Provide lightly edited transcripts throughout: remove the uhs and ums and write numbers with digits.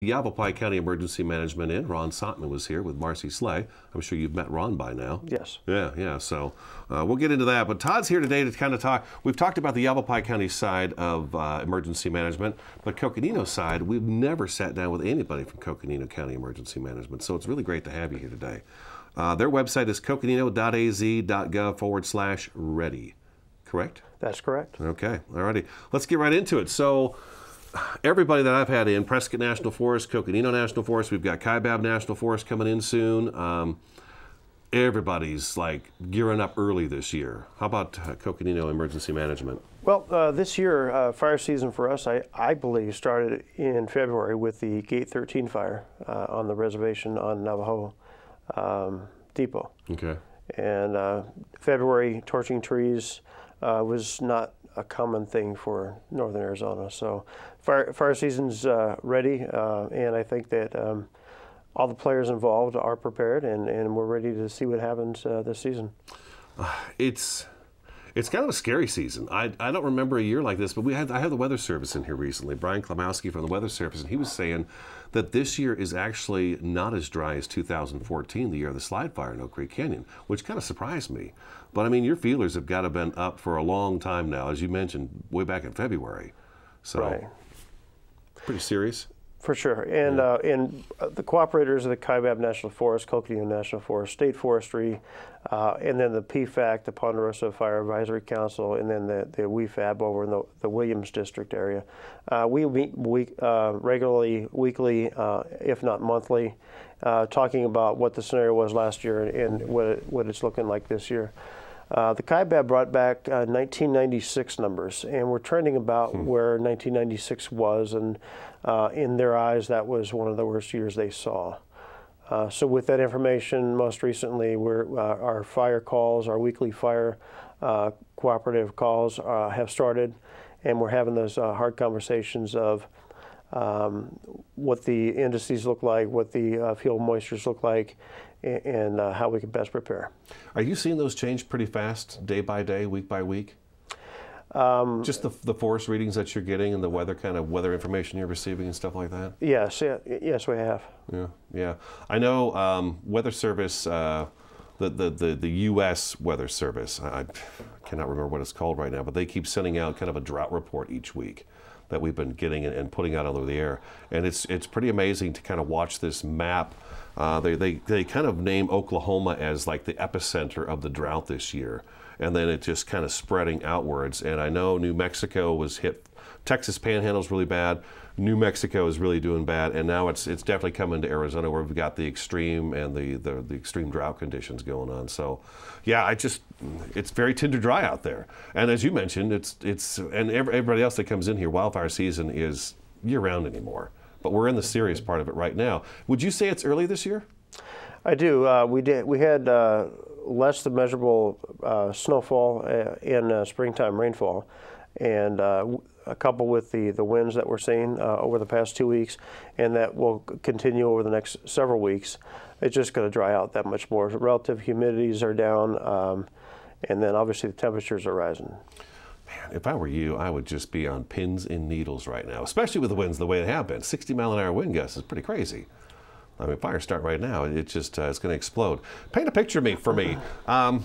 Yavapai County Emergency Management in. Ron Sotman was here with Marcy Slay. I'm sure you've met Ron by now. Yes. Yeah. So we'll get into that. But Todd's here today to kind of talk. We've talked about the Yavapai County side of emergency management, but Coconino side, we've never sat down with anybody from Coconino County Emergency Management. So it's really great to have you here today. Their website is coconino.az.gov/ready. Correct? That's correct. Okay. All righty. Let's get right into it. So everybody that I've had in, Prescott National Forest, Coconino National Forest, we've got Kaibab National Forest coming in soon. Everybody's like gearing up early this year. How about Coconino Emergency Management? Well, this year, fire season for us, I believe, started in February with the Gate 13 fire on the reservation on Navajo Depot. Okay. And February, torching trees was not a common thing for northern Arizona. So fire season's ready, and I think that all the players involved are prepared, and we're ready to see what happens this season. It's kind of a scary season. I don't remember a year like this, but I had the Weather Service in here recently, Brian Klimowski from the Weather Service, and he was saying that this year is actually not as dry as 2014, the year of the slide fire in Oak Creek Canyon, which kind of surprised me. But I mean, your feelers have got to have been up for a long time now, as you mentioned, way back in February. So, right. Pretty serious. For sure, and the cooperators of the Kaibab National Forest, Coconino National Forest, State Forestry, and then the PFAC, the Ponderosa Fire Advisory Council, and then the WEFAB over in the Williams District area. We meet regularly, weekly, if not monthly, talking about what the scenario was last year and what it's looking like this year. The Kaibab brought back 1996 numbers, and we're trending about where 1996 was, and in their eyes, that was one of the worst years they saw. So with that information, most recently, our fire calls, our weekly fire cooperative calls have started, and we're having those hard conversations of what the indices look like, what the field moistures look like, and how we can best prepare. Are you seeing those change pretty fast, day by day, week by week? Just the forest readings that you're getting and the weather information you're receiving and stuff like that? Yes, yes, we have. Yeah. I know Weather Service, the U.S. Weather Service, I cannot remember what it's called right now, but they keep sending out kind of a drought report each week that we've been getting and putting out over the air. And it's pretty amazing to kind of watch this map. They kind of name Oklahoma as like the epicenter of the drought this year, and then it just kind of spreading outwards. And I know New Mexico was hit, Texas Panhandle's really bad, New Mexico is really doing bad, and now it's definitely coming to Arizona where we've got the extreme and the extreme drought conditions going on. So yeah, it's very tender dry out there. And as you mentioned, and everybody else that comes in here, wildfire season is year round anymore. But we're in the serious part of it right now. Would you say it's early this year? I do. We had less than measurable snowfall in springtime rainfall, and a couple with the winds that we're seeing over the past 2 weeks, and that will continue over the next several weeks. It's just going to dry out that much more. Relative humidities are down, and then obviously the temperatures are rising. Man, if I were you, I would just be on pins and needles right now, especially with the winds the way they have been. 60-mile-an-hour wind gusts is pretty crazy. I mean, fire start right now, it's just it's going to explode. Paint a picture for me. I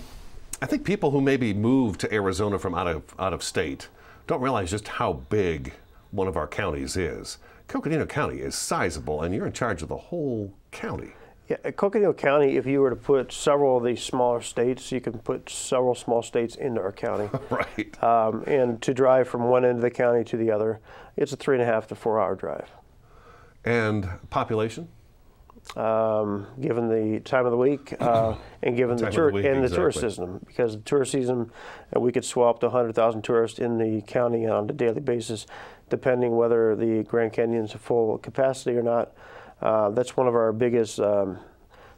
think people who maybe moved to Arizona from out of state don't realize just how big one of our counties is. Coconino County is sizable, and you're in charge of the whole county. Yeah, Coconino County, if you were to put several of these smaller states, you can put several small states into our county. Right. And to drive from one end of the county to the other, it's a 3.5 to 4 hour drive. And population? Given the time of the week and given the tourist season, because the tourist season, we could swap to 100,000 tourists in the county on a daily basis, depending whether the Grand Canyon's full capacity or not. That's one of our biggest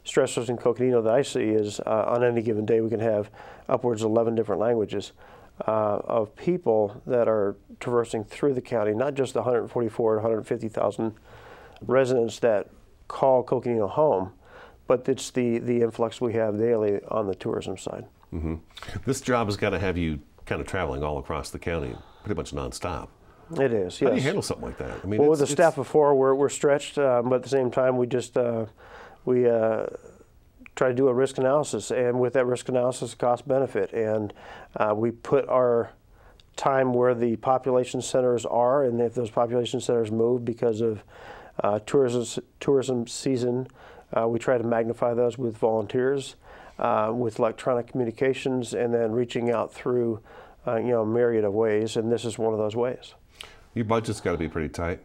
stressors in Coconino that I see is on any given day we can have upwards of 11 different languages of people that are traversing through the county, not just the 144 or 150,000 residents that call Coconino home, but it's the influx we have daily on the tourism side. Mm-hmm. This job has got to have you kind of traveling all across the county pretty much nonstop. It is, How do you yes. handle something like that? I mean, Well, with the staff before, we're stretched, but at the same time, we just we try to do a risk analysis, and with that risk analysis, cost benefit, and we put our time where the population centers are, and if those population centers move because of tourism season, we try to magnify those with volunteers, with electronic communications, and then reaching out through a myriad of ways, and this is one of those ways. Your budget's got to be pretty tight.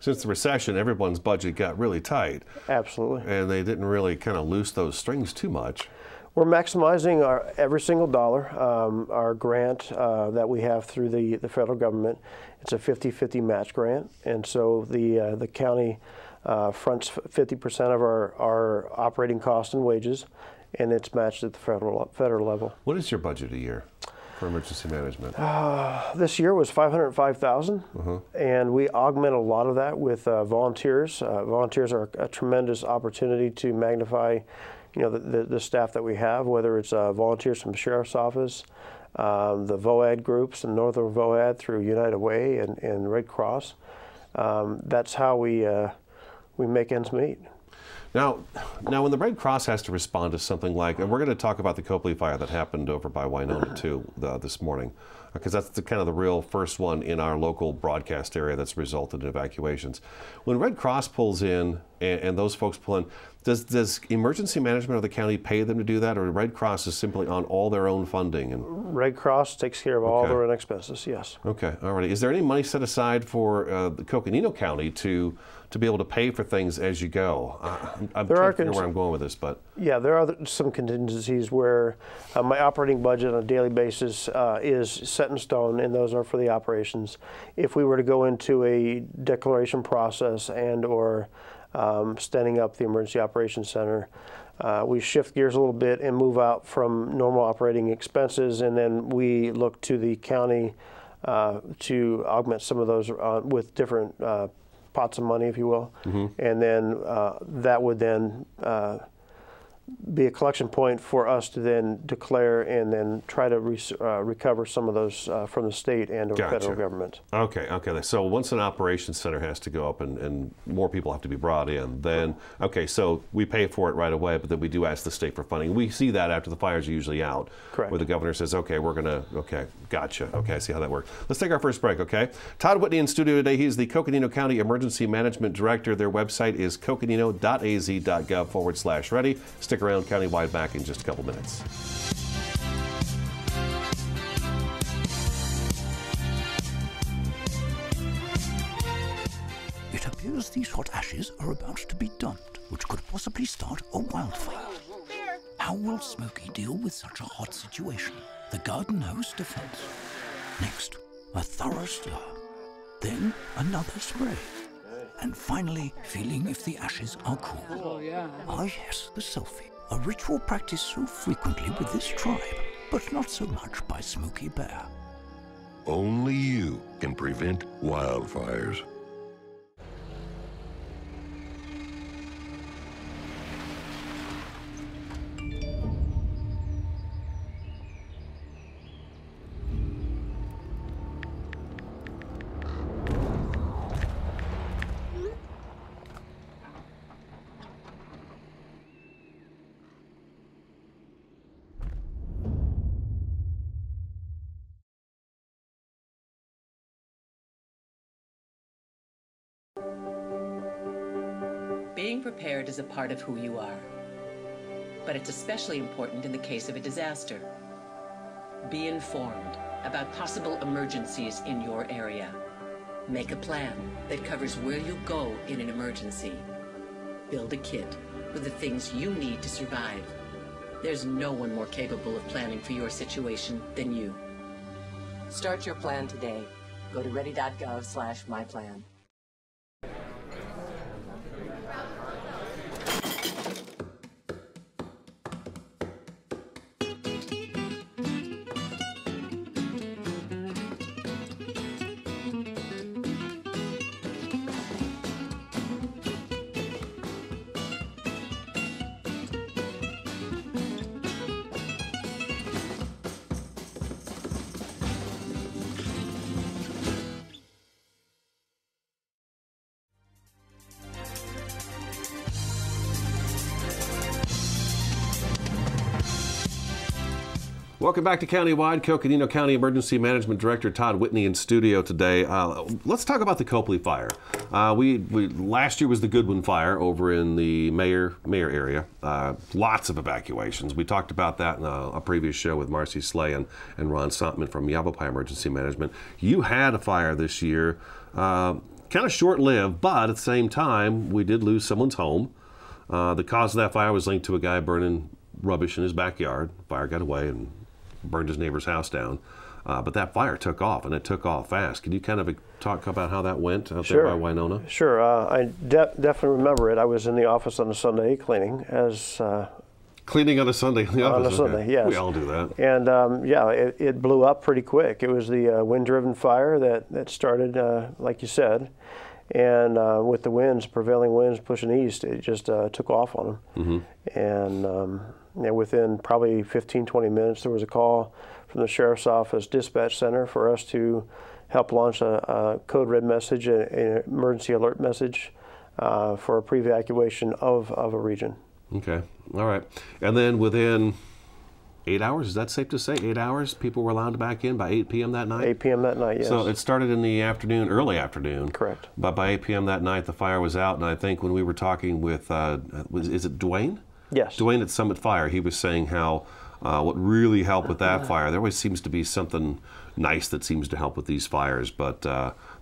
Since the recession, everyone's budget got really tight. Absolutely. And they didn't really kind of loose those strings too much. We're maximizing every single dollar. Our grant that we have through the federal government, it's a 50-50 match grant, and so the county fronts 50% of our operating costs and wages, and it's matched at the federal level. What is your budget a year for emergency management? This year was $505,000, and we augment a lot of that with volunteers. Volunteers are a tremendous opportunity to magnify, the staff that we have, whether it's volunteers from the Sheriff's Office, the VOAD groups, and Northern VOAD through United Way and Red Cross. That's how we make ends meet. Now, when the Red Cross has to respond to something like, and we're going to talk about the Copley fire that happened over by Winona too this morning, because that's kind of the real first one in our local broadcast area that's resulted in evacuations. When Red Cross pulls in and those folks pull in, does emergency management of the county pay them to do that, or Red Cross is simply on all their own funding? And Red Cross takes care of all their own expenses, yes. Okay, all right. Is there any money set aside for the Coconino County to be able to pay for things as you go? I'm trying to figure where I'm going with this, but yeah, there are some contingencies where my operating budget on a daily basis is set in stone, and those are for the operations. If we were to go into a declaration process and/or standing up the Emergency Operations Center, we shift gears a little bit and move out from normal operating expenses, and then we look to the county to augment some of those with different pots of money, if you will, and then that would then be a collection point for us to then declare and then try to recover some of those from the state and or federal government. Okay. So once an operations center has to go up and more people have to be brought in, then, okay, so we pay for it right away, but then we do ask the state for funding. We see that after the fires are usually out. Correct. Where the governor says, okay, gotcha. Okay, I see how that works. Let's take our first break, okay? Todd Whitney in studio today. He's the Coconino County Emergency Management Director. Their website is coconino.az.gov/ready. Stick around, Countywide back in just a couple minutes. It appears these hot ashes are about to be dumped, which could possibly start a wildfire. How will Smokey deal with such a hot situation? The garden hose defense. Next, a thorough stir. Then another spray. And finally, feeling if the ashes are cool. Oh, yeah. Ah, yes, the selfie. A ritual practiced so frequently with this tribe, but not so much by Smokey Bear. Only you can prevent wildfires. Being prepared is a part of who you are, but it's especially important in the case of a disaster. Be informed about possible emergencies in your area. Make a plan that covers where you go in an emergency. Build a kit with the things you need to survive. There's no one more capable of planning for your situation than you. Start your plan today. Go to ready.gov/myplan. Welcome back to Countywide. Coconino County Emergency Management Director Todd Whitney in studio today. Let's talk about the Copley fire. We last year was the Goodwin fire over in the Mayor area. Lots of evacuations. We talked about that in a previous show with Marcy Slay and Ron Sontman from Yavapai Emergency Management. You had a fire this year, kind of short-lived, but at the same time, we did lose someone's home. The cause of that fire was linked to a guy burning rubbish in his backyard. Fire got away and burned his neighbor's house down. But that fire took off, and it took off fast. Can you kind of talk about how that went out there by Winona? Sure. I definitely remember it. I was in the office on a Sunday cleaning Cleaning on a Sunday in the office? On a Sunday, yes. We all do that. And it blew up pretty quick. It was the wind-driven fire that started, like you said. And with the prevailing winds pushing east, it just took off on them. And within probably 15, 20 minutes, there was a call from the Sheriff's Office Dispatch Center for us to help launch a code red message, an emergency alert message for a pre-evacuation of a region. Okay, all right. And then within 8 hours, is that safe to say? 8 hours, people were allowed back in by 8 p.m. that night? 8 p.m. that night, yes. So it started in the afternoon, early afternoon. Correct. But by 8 p.m. that night, the fire was out. And I think when we were talking with, is it Dwayne? Yes. Dwayne at Summit Fire, he was saying how what really helped with that fire, there always seems to be something nice that seems to help with these fires, but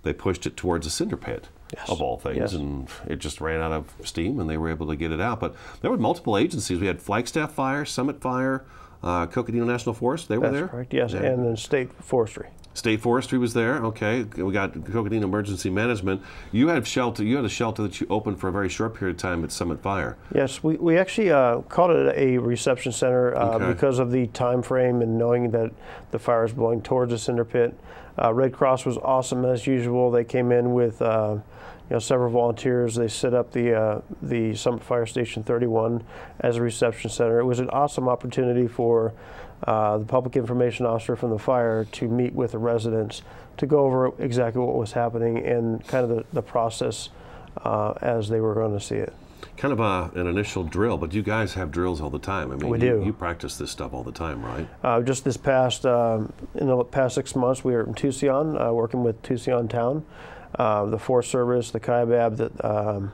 they pushed it towards a cinder pit. Yes. Of all things, and it just ran out of steam, and they were able to get it out. But there were multiple agencies. We had Flagstaff Fire, Summit Fire, Coconino National Forest. They were there? That's correct, yes, and then State Forestry. State Forestry was there. Okay, we got Coconino Emergency Management. You had shelter. You had a shelter that you opened for a very short period of time at Summit Fire. Yes, we actually called it a reception center because of the time frame and knowing that the fire is blowing towards the cinder pit. Red Cross was awesome as usual. They came in with several volunteers. They set up the Summit Fire Station 31 as a reception center. It was an awesome opportunity for the public information officer from the fire to meet with the residents to go over exactly what was happening and kind of the process as they were going to see it. Kind of an initial drill, but you guys have drills all the time. I mean, we do. You practice this stuff all the time, right? Just this past, in the past 6 months, we were in Tucson, working with Tucson Town, the Forest Service, the CAIBAB,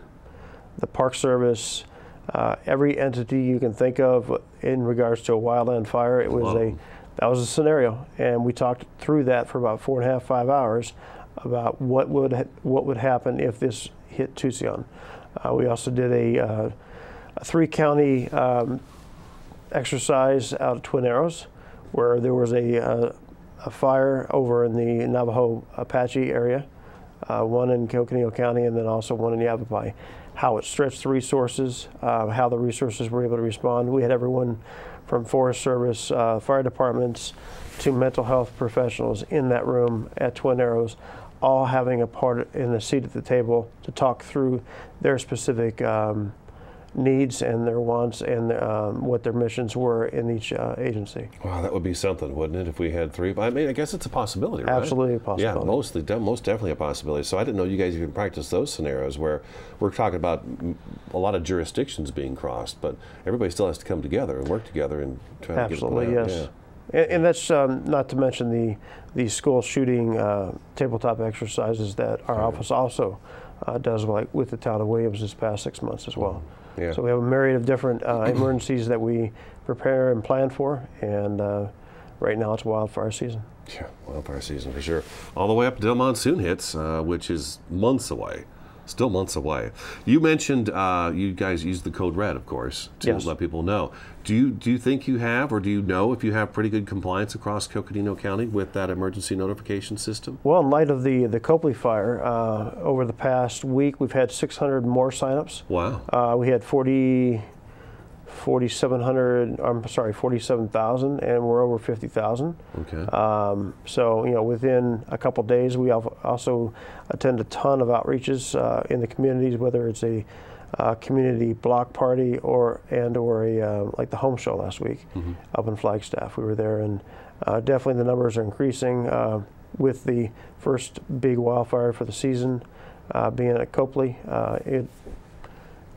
the Park Service, every entity you can think of in regards to a wildland fire. That was a scenario, and we talked through that for about 4.5, 5 hours about what would happen if this hit Tucson. We also did a 3-county exercise out of Twin Arrows, where there was a fire over in the Navajo Apache area, one in Coconino County, and then also one in Yavapai. How it stretched the resources, how the resources were able to respond. We had everyone from Forest Service, fire departments, to mental health professionals in that room at Twin Arrows, all having a part in the seat at the table to talk through their specific needs and their wants and what their missions were in each agency. Wow, that would be something, wouldn't it, if we had 3? I mean, I guess it's a possibility, right? Absolutely a possibility. Yeah, most definitely a possibility. So I didn't know you guys even practice those scenarios where we're talking about a lot of jurisdictions being crossed, but everybody still has to come together and work together and try to get it put out. Yes. Yeah. And that's not to mention the school shooting tabletop exercises that our office also does, like with the town of Williams this past 6 months as well. Yeah. So we have a myriad of different emergencies that we prepare and plan for, and right now it's wildfire season. Yeah, wildfire season for sure. All the way up until monsoon hits, which is months away. Still months away. You mentioned you guys use the code red, of course, to let people know. Do you think you have, or do you know if you have pretty good compliance across Coconino County with that emergency notification system? Well, in light of the Copley fire, over the past week, we've had 600 more signups. Wow. We had 47,000, and we're over 50,000. Okay. So, within a couple days, we also attend a ton of outreaches in the communities, whether it's a community block party or like the home show last week up in Flagstaff. We were there, and definitely the numbers are increasing with the first big wildfire for the season being at Copley.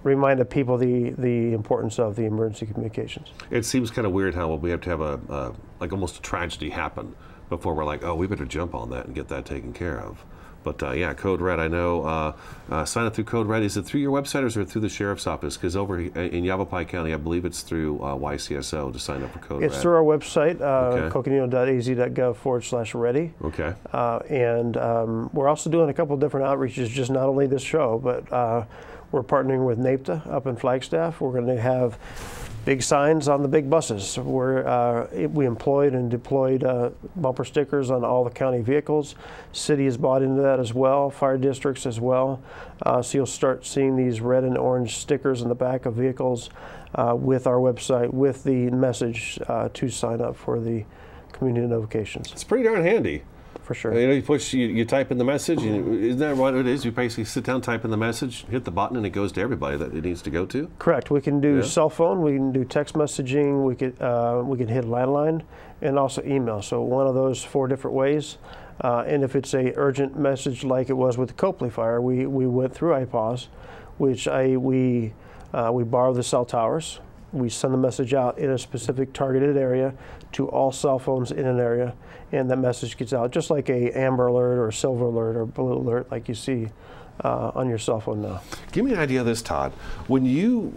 remind the people the importance of the emergency communications. It seems kind of weird how we have to have like almost a tragedy happen before we're like, oh, we better jump on that and get that taken care of. But yeah, Code Red, I know, sign up through Code Red. Is it through your website or is it through the Sheriff's Office? Because over in Yavapai County, I believe it's through YCSO to sign up for Code Red. It's through our website, coconino.az.gov/ready. Okay. And we're also doing a couple of different outreaches, just not only this show, but we're partnering with NAPTA up in Flagstaff. We're going to have big signs on the big buses. We employed and deployed bumper stickers on all the county vehicles. City has bought into that as well, fire districts as well. So you'll start seeing these red and orange stickers in the back of vehicles with our website, with the message to sign up for the community notifications. It's pretty darn handy. For sure. You know, you type in the message, and isn't that what it is? You basically sit down, type in the message, hit the button, and it goes to everybody that it needs to go to? Correct. We can do cell phone, we can do text messaging, we can hit landline, and also email. So one of those 4 different ways. And if it's a urgent message like it was with the Copley fire, we went through IPAWS, which we borrow the cell towers. We send the message out in a specific targeted area to all cell phones in an area, and that message gets out just like a amber alert or silver alert or blue alert like you see on your cell phone now. Give me an idea of this, Todd. When you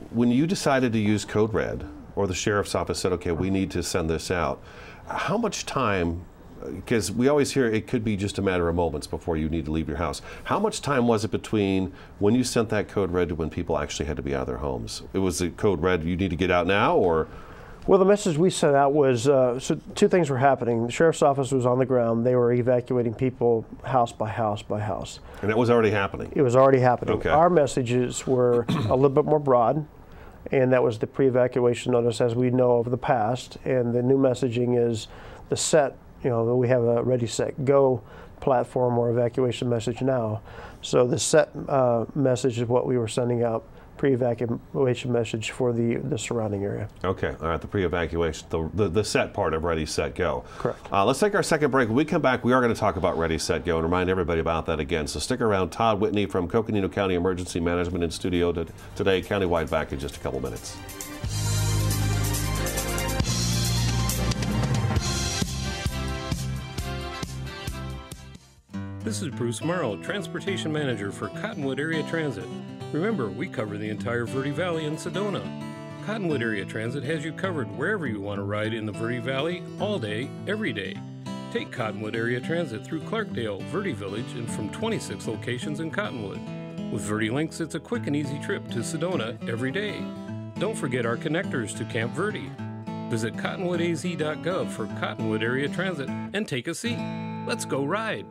decided to use Code Red, or the Sheriff's Office said, okay, we need to send this out, how much time, because we always hear it could be just a matter of moments before you need to leave your house. How much time was it between when you sent that Code Red to when people actually had to be out of their homes? It was the Code Red, you need to get out now, or? Well, the message we sent out was, so 2 things were happening. The Sheriff's Office was on the ground. They were evacuating people house by house by house. And that was already happening? It was already happening. Okay. Our messages were a little bit more broad, and that was the pre-evacuation notice as we know of the past. And the new messaging is the set, we have a Ready, Set, Go platform or evacuation message now. So the set message is what we were sending out, pre-evacuation message for the surrounding area. Okay, all right, the pre-evacuation, the set part of Ready, Set, Go. Correct. Let's take our second break. When we come back, we are going to talk about Ready, Set, Go and remind everybody about that again. So stick around. Todd Whitney from Coconino County Emergency Management in studio today, countywide, back in just a couple minutes. This is Bruce Morrow, Transportation Manager for Cottonwood Area Transit. Remember, we cover the entire Verde Valley and Sedona. Cottonwood Area Transit has you covered wherever you want to ride in the Verde Valley, all day, every day. Take Cottonwood Area Transit through Clarkdale, Verde Village, and from 26 locations in Cottonwood. With Verde Links, it's a quick and easy trip to Sedona every day. Don't forget our connectors to Camp Verde. Visit cottonwoodaz.gov for Cottonwood Area Transit and take a seat. Let's go ride.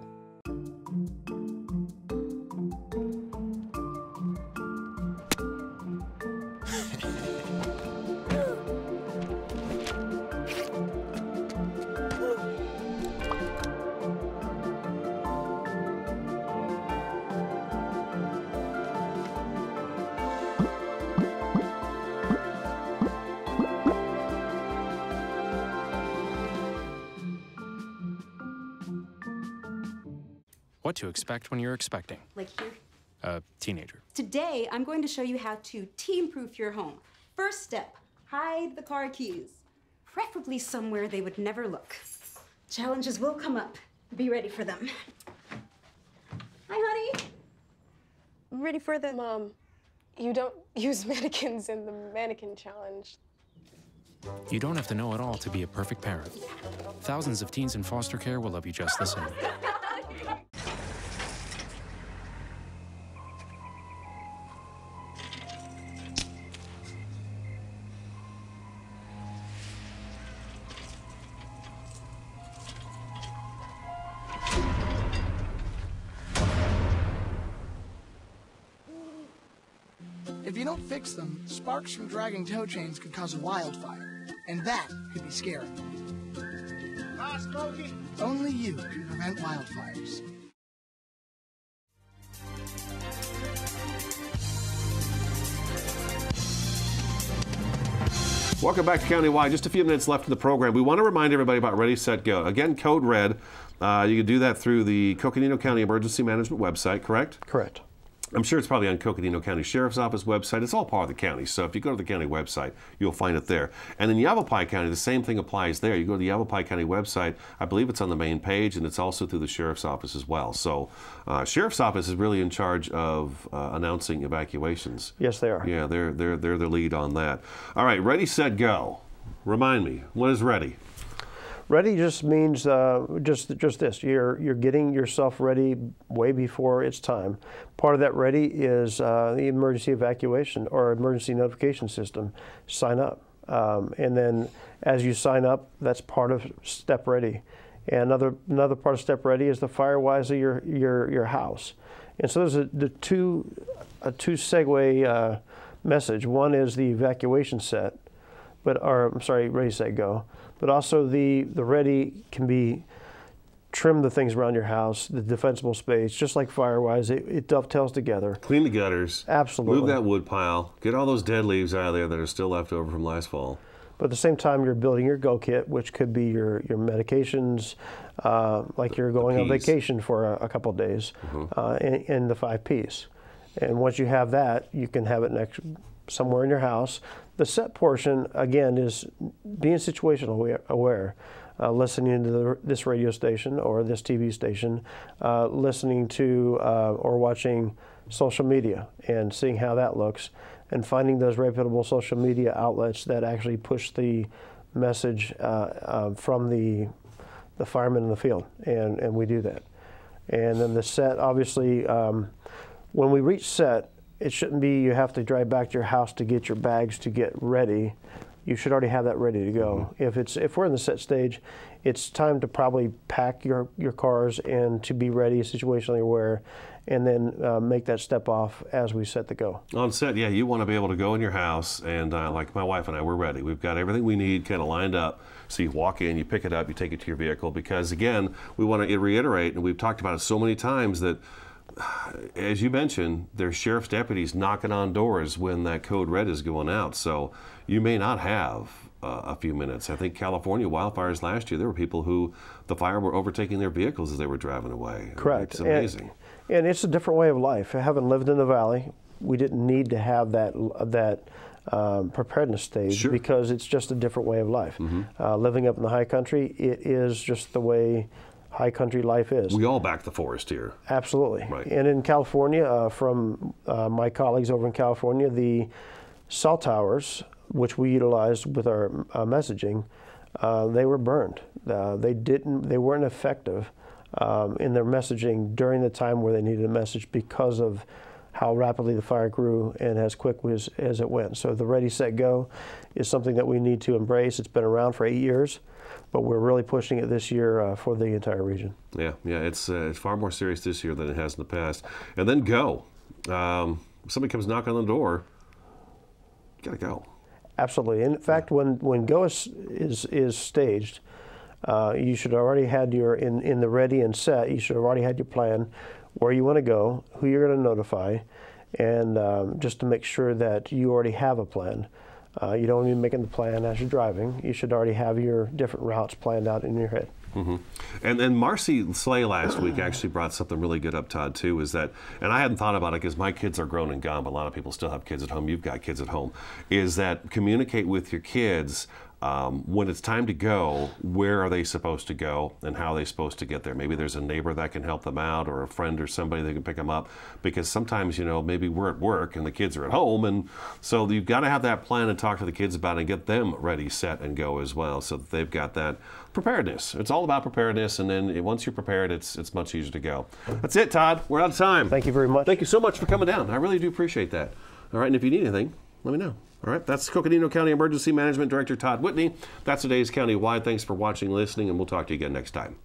What to expect when you're expecting. Like here? A teenager. Today, I'm going to show you how to teen-proof your home. First step, hide the car keys. Preferably somewhere they would never look. Challenges will come up. Be ready for them. Hi, honey. Ready for the... Mom, you don't use mannequins in the mannequin challenge. You don't have to know it all to be a perfect parent. Thousands of teens in foster care will love you just the same. If you don't fix them, sparks from dragging tow chains could cause a wildfire, and that could be scary. Hi, Smokey. Only you can prevent wildfires. Welcome back to Countywide. Just a few minutes left in the program. We want to remind everybody about Ready, Set, Go. Again, Code Red. You can do that through the Coconino County Emergency Management website, correct? Correct. I'm sure it's probably on Coconino County Sheriff's Office website. It's all part of the county, so if you go to the county website, you'll find it there. And in Yavapai County, the same thing applies there. You go to the Yavapai County website, I believe it's on the main page, and it's also through the Sheriff's Office as well. So Sheriff's Office is really in charge of announcing evacuations. Yes, they are. Yeah, they're the lead on that. All right, ready, set, go. Remind me, what is ready? Ready just means just this. You're getting yourself ready way before it's time. Part of that ready is the emergency evacuation or emergency notification system. Sign up, and then as you sign up, that's part of step ready. And another part of step ready is the FireWise of your house. And so there's a two segue message. One is the evacuation set, ready, set, go. But also the ready can be trim the things around your house, the defensible space, just like FireWise. It dovetails together. Clean the gutters. Absolutely. Move that wood pile. Get all those dead leaves out of there that are still left over from last fall. But at the same time, you're building your go kit, which could be your medications, like you're going on vacation for a couple of days, and the 5 Ps. And once you have that, you can have it somewhere in your house. The set portion, again, is being situational aware, listening to this radio station or this TV station, listening to or watching social media and seeing how that looks, and finding those reputable social media outlets that actually push the message from the firemen in the field, and we do that. And then the set, obviously, when we reach set, it shouldn't be you have to drive back to your house to get your bags to get ready. You should already have that ready to go. If we're in the set stage, it's time to probably pack your cars and to be ready, situationally aware, and then make that step off as we set to go. On set, yeah, you want to be able to go in your house and like my wife and I, we're ready. We've got everything we need kind of lined up. So you walk in, you pick it up, you take it to your vehicle, because again, we want to reiterate, and we've talked about it so many times, that as you mentioned, there's sheriff's deputies knocking on doors when that code red is going out. So you may not have a few minutes. I think California wildfires last year, there were people who the fire were overtaking their vehicles as they were driving away. Correct. It's amazing. And it's a different way of life. Having lived in the valley, we didn't need to have that preparedness stage, because it's just a different way of life. Living up in the high country, it is just the way high country life is. We all back the forest here. Absolutely. Right. And in California, from my colleagues over in California, the cell towers, which we utilized with our messaging, they were burned. They weren't effective in their messaging during the time where they needed a message, because of how rapidly the fire grew and as quick as it went. So the Ready, Set, Go is something that we need to embrace. It's been around for 8 years, but we're really pushing it this year for the entire region. Yeah, it's far more serious this year than it has in the past. And then go. Somebody comes knocking on the door, you gotta go. Absolutely. In fact, when go is staged, you should already had your in the ready and set. You should have already had your plan, where you want to go, who you're going to notify, and just to make sure that you already have a plan. You don't need to be making the plan as you're driving. You should already have your different routes planned out in your head. And then Marcy Slay last week actually brought something really good up, Todd, too, is that, and I hadn't thought about it because my kids are grown and gone, but a lot of people still have kids at home. You've got kids at home. Is that communicate with your kids when it's time to go, where are they supposed to go and how are they supposed to get there? Maybe there's a neighbor that can help them out, or a friend or somebody that can pick them up, because sometimes, you know, maybe we're at work and the kids are at home, and so you've got to have that plan and talk to the kids about it and get them ready, set, and go as well, so that they've got that preparedness. It's all about preparedness, and then once you're prepared, it's much easier to go. That's it, Todd. We're out of time. Thank you very much. Thank you so much for coming down. I really do appreciate that. All right, and if you need anything, let me know. All right, that's Coconino County Emergency Management Director Todd Whitney. That's today's county-wide. Thanks for watching, listening, and we'll talk to you again next time.